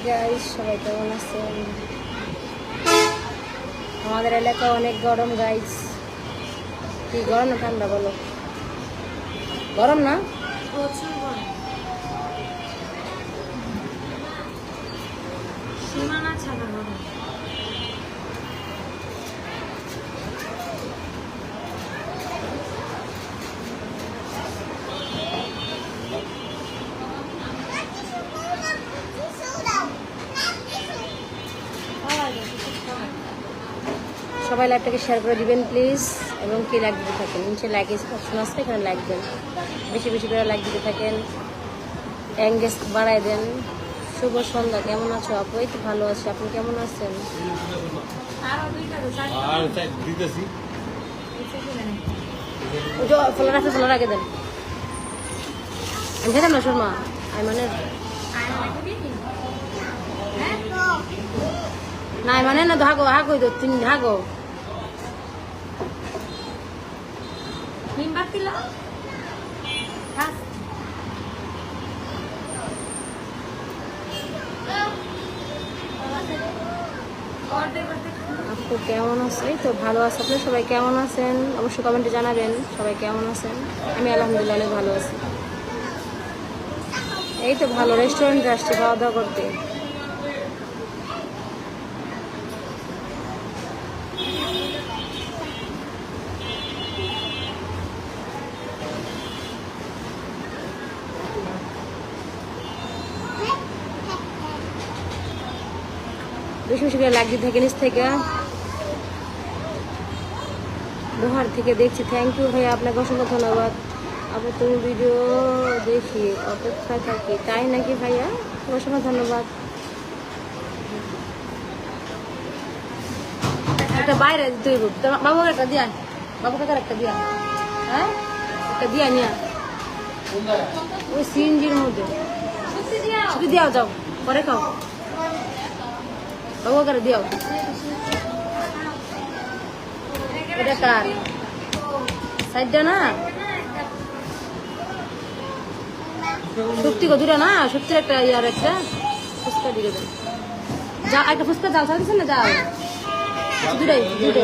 Guys, সবাই কেমন আছেন? আমাদের এলাকা অনেক গরম গাইস। কি গরম না ঠান্ডা বলো? গরম না? প্রচুর গরম, সীমানা ছাড়া গরম। সবাই লাইভটাকে শেয়ার করে দিবেন প্লিজ, এবং কি লাইক দিতে থাকেন। নিচে লাইক অপশন আছে, এখানে লাইক দেন, বেশি বেশি করে লাইক দিতে থাকেন, এঙ্গেজ বাড়াই দেন। শুভ সন্ধ্যা, কেমন আছো আপু? এই তো ভালো আছি, আপনি কেমন আছেন? ফোলার আছে, ফোলার আগে দেন। আমি খেতাম না শর্মা, আইমানের না, আইমানের না, হাগো হাগো তো তুমি হাগো। আপু কেমন আছে? এই তো ভালো আছে, আপনি সবাই কেমন আছেন? অবশ্যই কমেন্টে জানাবেন সবাই কেমন আছেন। আমি আলহামদুলিল্লাহ অনেক ভালো আছি। এই তো ভালো, রেস্টুরেন্টে আসছি খাওয়া দাওয়া করতে। বেশি বেশি করে লাইক দিতে থাকে নিচ থেকে। দোহার থেকে দেখছি, থ্যাংক ইউ ভাইয়া, আপনাকে অসংখ্য ধন্যবাদ। আপু তুমি ভিডিও দেখি, অপেক্ষায় থাকি। তাই নাকি ভাইয়া? অসংখ্য ধন্যবাদ। একটা বাইরে তুই বাবুকে একটা দিয়া, বাবু কাকার একটা দিয়া, হ্যাঁ একটা দিয়া নিয়া ওই সিএনজির মধ্যে শুধু দিয়াও, যাও পরে খাও, বাবু কাকার দিয়াও। এটা কার সাইডটা না? সত্যি দূরে না, সত্যির একটা ইয়ার একটা ফুচকা দিয়ে দেবেন। যা একটা ফুচকা জাল ছাড়া দিচ্ছেন না, যাও দূরে দূরে।